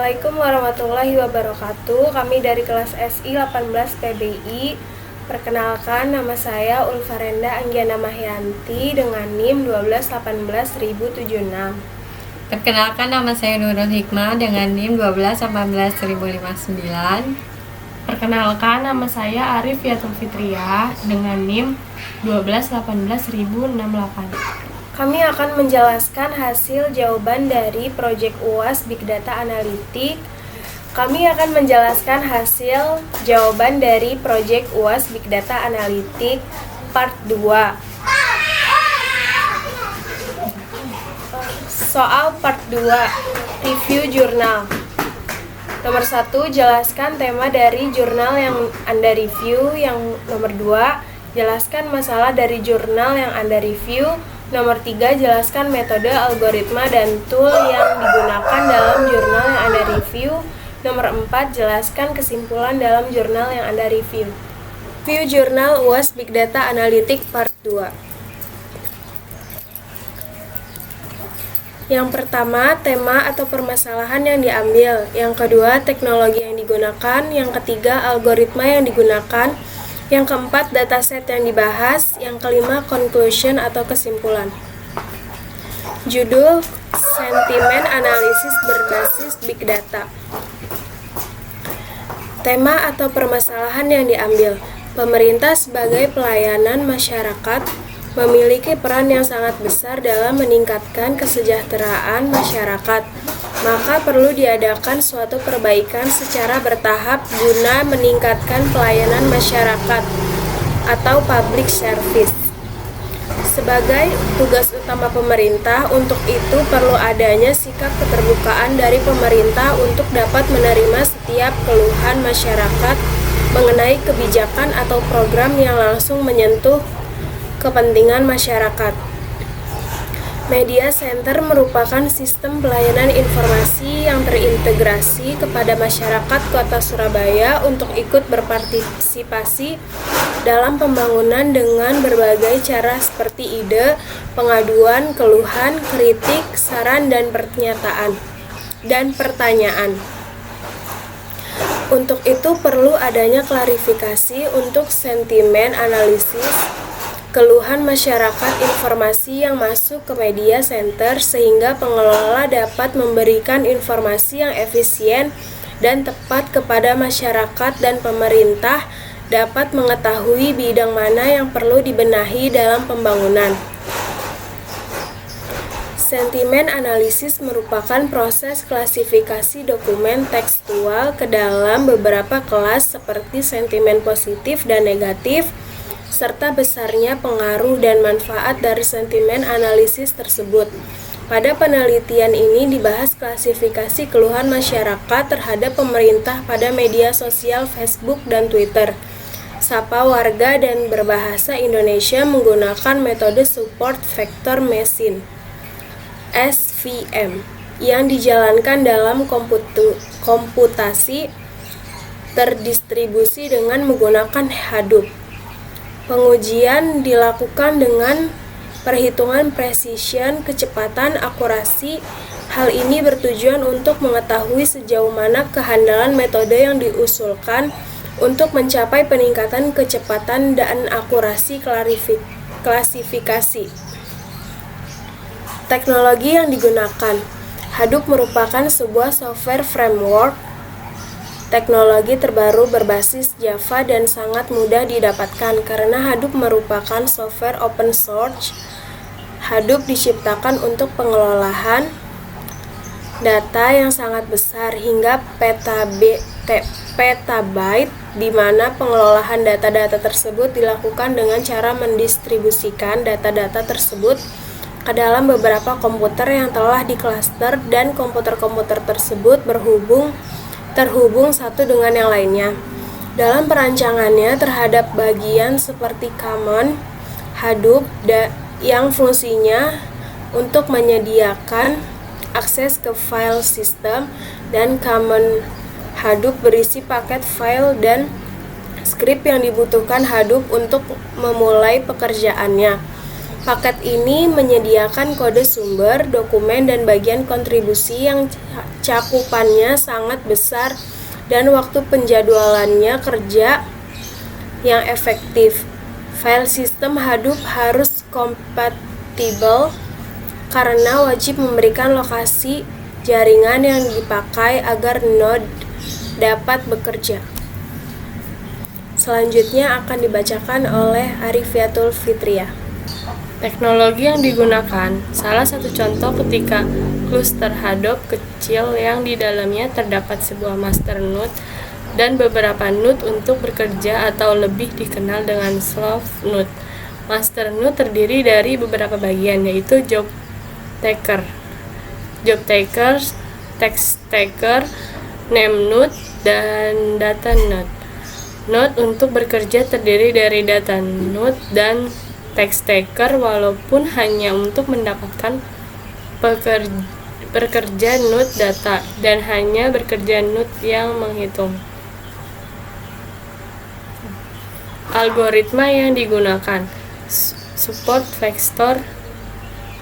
Assalamualaikum warahmatullahi wabarakatuh. Kami dari kelas SI 18 PBI. Perkenalkan, nama saya Ulfarenda Anggiana Mahyanti dengan NIM 1218076. Perkenalkan, nama saya Nurul Hikmah dengan NIM 1218059. Perkenalkan, nama saya Arif Yatul Fitriah dengan NIM 1218068. Kami akan menjelaskan hasil jawaban dari proyek UAS Big Data Analitik. Kami akan menjelaskan hasil jawaban dari proyek UAS Big Data Analitik Part 2. Soal Part 2, review jurnal. Nomor 1, jelaskan tema dari jurnal yang Anda review. Yang nomor 2, jelaskan masalah dari jurnal yang Anda review. Nomor 3, jelaskan metode, algoritma, dan tool yang digunakan dalam jurnal yang Anda review. Nomor 4, jelaskan kesimpulan dalam jurnal yang Anda review. Review jurnal UAS Big Data Analitik Part 2. Yang pertama, tema atau permasalahan yang diambil. Yang kedua, teknologi yang digunakan. Yang ketiga, algoritma yang digunakan. Yang keempat, dataset yang dibahas. Yang kelima, conclusion atau kesimpulan. Judul, sentimen analisis berbasis big data. Tema atau permasalahan yang diambil. Pemerintah sebagai pelayanan masyarakat memiliki peran yang sangat besar dalam meningkatkan kesejahteraan masyarakat. Maka perlu diadakan suatu perbaikan secara bertahap guna meningkatkan pelayanan masyarakat atau public service. Sebagai tugas utama pemerintah, untuk itu perlu adanya sikap keterbukaan dari pemerintah untuk dapat menerima setiap keluhan masyarakat mengenai kebijakan atau program yang langsung menyentuh kepentingan masyarakat. Media Center merupakan sistem pelayanan informasi yang terintegrasi kepada masyarakat Kota Surabaya untuk ikut berpartisipasi dalam pembangunan dengan berbagai cara seperti ide, pengaduan, keluhan, kritik, saran, dan pertanyaan. Untuk itu perlu adanya klarifikasi untuk sentimen analisis keluhan masyarakat informasi yang masuk ke media center sehingga pengelola dapat memberikan informasi yang efisien dan tepat kepada masyarakat dan pemerintah dapat mengetahui bidang mana yang perlu dibenahi dalam pembangunan. Sentimen analisis merupakan proses klasifikasi dokumen tekstual ke dalam beberapa kelas seperti sentimen positif dan negatif, serta besarnya pengaruh dan manfaat dari sentimen analisis tersebut. Pada penelitian ini dibahas klasifikasi keluhan masyarakat terhadap pemerintah pada media sosial Facebook dan Twitter. Sapa warga dan berbahasa Indonesia menggunakan metode support vector machine (SVM) yang dijalankan dalam komputasi terdistribusi dengan menggunakan Hadoop. Pengujian dilakukan dengan perhitungan precision, kecepatan, akurasi. Hal ini bertujuan untuk mengetahui sejauh mana kehandalan metode yang diusulkan untuk mencapai peningkatan kecepatan dan akurasi klasifikasi. Teknologi yang digunakan. Hadoop merupakan sebuah software framework teknologi terbaru berbasis Java dan sangat mudah didapatkan karena Hadoop merupakan software open source. Hadoop diciptakan untuk pengelolaan data yang sangat besar hingga petabyte, di mana pengelolaan data-data tersebut dilakukan dengan cara mendistribusikan data-data tersebut ke dalam beberapa komputer yang telah diklaster dan komputer-komputer tersebut terhubung satu dengan yang lainnya. Dalam perancangannya terhadap bagian seperti common Hadoop yang fungsinya untuk menyediakan akses ke file system, dan common Hadoop berisi paket file dan skrip yang dibutuhkan Hadoop untuk memulai pekerjaannya. Paket ini menyediakan kode sumber, dokumen, dan bagian kontribusi yang cakupannya sangat besar dan waktu penjadwalannya kerja yang efektif. File sistem Hadoop harus kompatibel karena wajib memberikan lokasi jaringan yang dipakai agar node dapat bekerja. Selanjutnya akan dibacakan oleh Arifiatul Fitriah. Teknologi yang digunakan, salah satu contoh ketika cluster Hadoop kecil yang di dalamnya terdapat sebuah master node dan beberapa node untuk bekerja atau lebih dikenal dengan slave node. Master node terdiri dari beberapa bagian, yaitu job taker, text taker, name node, dan data node. Node untuk bekerja terdiri dari data node dan text taker, walaupun hanya untuk mendapatkan bekerja node data dan hanya bekerja node yang menghitung. Algoritma yang digunakan, support vector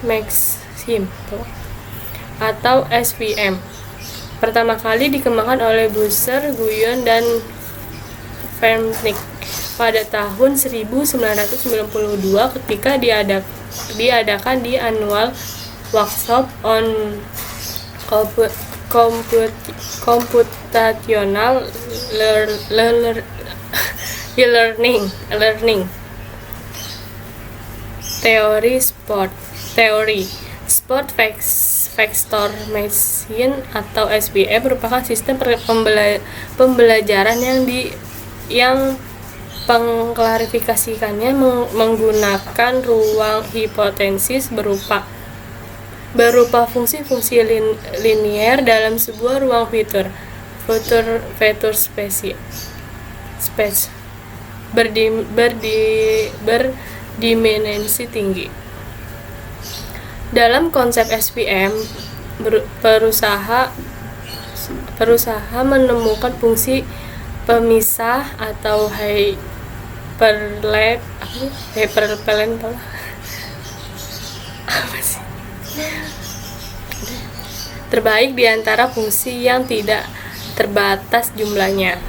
maxim atau SVM. Pertama kali dikembangkan oleh Busser, Guyon, dan Fermnick pada tahun 1992 ketika diadakan di Annual Workshop on Computational Learning Theory. Sport Vector Machine atau SVM merupakan sistem pembelajaran yang pengklarifikasikannya menggunakan ruang hipotesis berupa fungsi-fungsi linier dalam sebuah ruang vector space berdimensi tinggi. Dalam konsep SVM, perusaha menemukan fungsi pemisah atau hyperplan terbaik di antara fungsi yang tidak terbatas jumlahnya.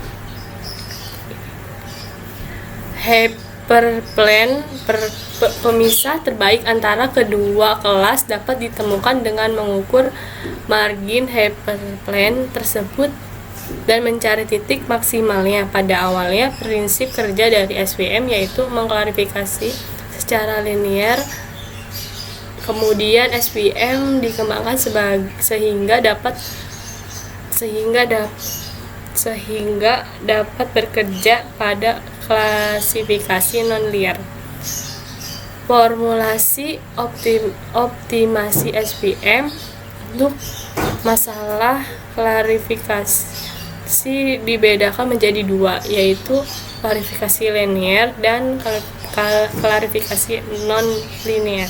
Hyperplan pemisah terbaik antara kedua kelas dapat ditemukan dengan mengukur margin hyperplan tersebut dan mencari titik maksimalnya. Pada awalnya, prinsip kerja dari SVM yaitu mengklarifikasi secara linear. Kemudian SVM dikembangkan sehingga dapat bekerja pada klasifikasi non-linear. Formulasi optimasi SVM untuk masalah klarifikasi dibedakan menjadi dua, yaitu klarifikasi linear dan klarifikasi non-linear.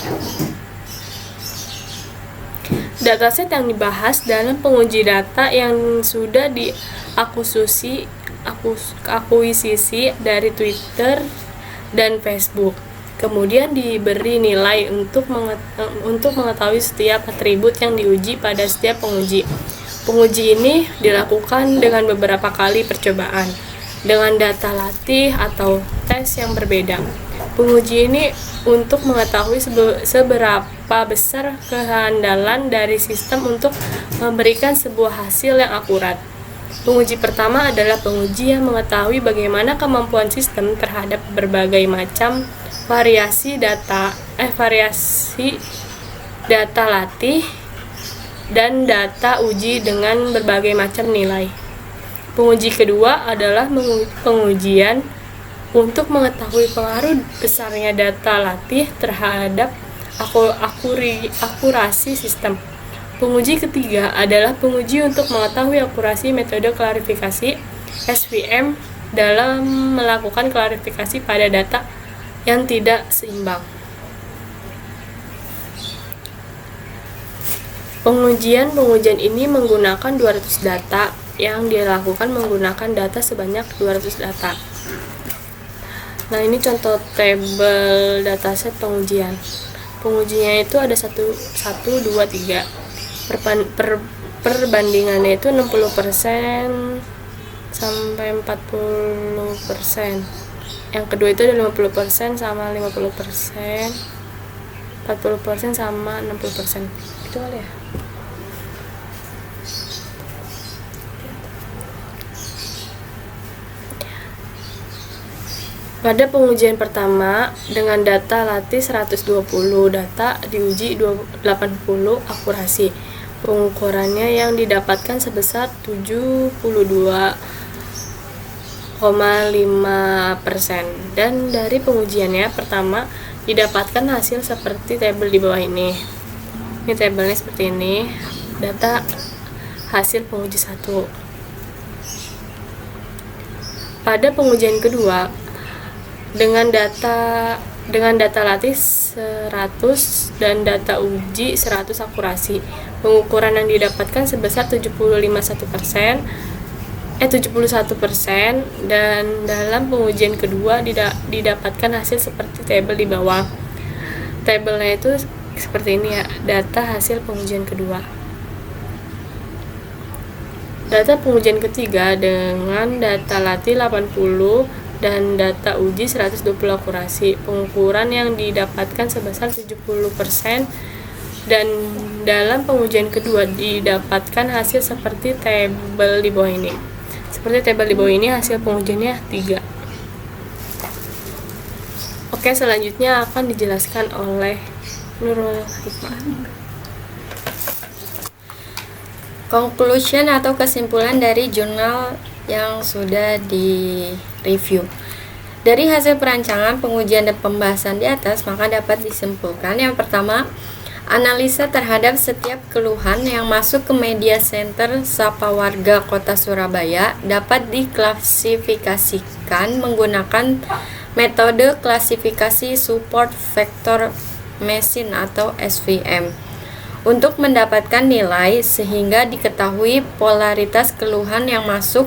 Dataset yang dibahas dalam penguji data yang sudah akuisisi dari Twitter dan Facebook. Kemudian diberi nilai untuk mengetahui setiap atribut yang diuji pada setiap penguji. Penguji ini dilakukan dengan beberapa kali percobaan dengan data latih atau tes yang berbeda. Penguji ini untuk mengetahui seberapa besar kehandalan dari sistem untuk memberikan sebuah hasil yang akurat. Penguji pertama adalah penguji yang mengetahui bagaimana kemampuan sistem terhadap berbagai macam variasi data latih dan data uji dengan berbagai macam nilai. Penguji kedua adalah pengujian untuk mengetahui pengaruh besarnya data latih terhadap akurasi sistem. Penguji ketiga adalah penguji untuk mengetahui akurasi metode klarifikasi SVM dalam melakukan klarifikasi pada data yang tidak seimbang. Pengujian ini menggunakan 200 data yang dilakukan menggunakan data sebanyak 200 data. Nah, ini contoh tabel dataset pengujian. Pengujinya itu ada 1, 2, 3. Perbandingannya itu 60% sampai 40%. Yang kedua itu ada 50% sama 50%, 40% sama 60%. Itu kali ya. Pada pengujian pertama, dengan data latih 120, data diuji 80 akurasi. Pengukurannya yang didapatkan sebesar 72,5%. Dan dari pengujiannya pertama, didapatkan hasil seperti tabel di bawah ini. Ini tabelnya seperti ini, data hasil penguji 1. Pada pengujian kedua, dengan data latih 100 dan data uji 100 akurasi. Pengukuran yang didapatkan sebesar 71%, dan dalam pengujian kedua didapatkan hasil seperti tabel di bawah. Tabelnya itu seperti ini ya, data hasil pengujian kedua. Data pengujian ketiga dengan data latih 80 dan data uji 120 akurasi. Pengukuran yang didapatkan sebesar 70%, dan dalam pengujian kedua didapatkan hasil seperti tabel di bawah ini. Seperti tabel di bawah ini hasil pengujiannya 3. Oke, selanjutnya akan dijelaskan oleh Nurul Hikmah. Conclusion atau kesimpulan dari jurnal yang sudah di-review. Dari hasil perancangan, pengujian, dan pembahasan di atas, maka dapat disimpulkan yang pertama, analisa terhadap setiap keluhan yang masuk ke media center Sapa Warga Kota Surabaya dapat diklasifikasikan menggunakan metode klasifikasi support vector machine atau SVM untuk mendapatkan nilai sehingga diketahui polaritas keluhan yang masuk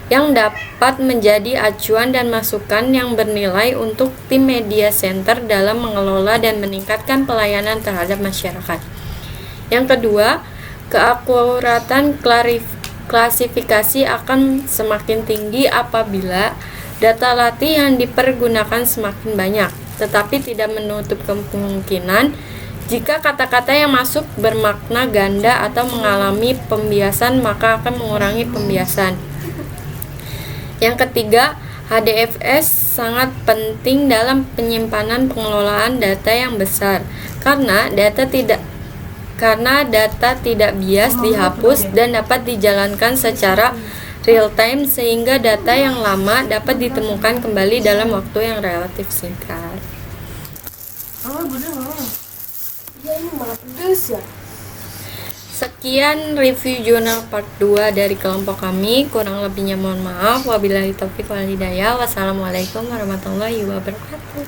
yang dapat menjadi acuan dan masukan yang bernilai untuk tim media center dalam mengelola dan meningkatkan pelayanan terhadap masyarakat. Yang kedua, keakuratan klasifikasi akan semakin tinggi apabila data latih yang dipergunakan semakin banyak, tetapi tidak menutup kemungkinan jika kata-kata yang masuk bermakna ganda atau mengalami pembiasan, maka akan mengurangi pembiasan. Yang ketiga, HDFS sangat penting dalam penyimpanan pengelolaan data yang besar karena data tidak bias dihapus dan dapat dijalankan secara real time sehingga data yang lama dapat ditemukan kembali dalam waktu yang relatif singkat. Sekian review jurnal part 2 dari kelompok kami. Kurang lebihnya mohon maaf. Wabillahi taufiq wal hidayah. Wassalamualaikum warahmatullahi wabarakatuh.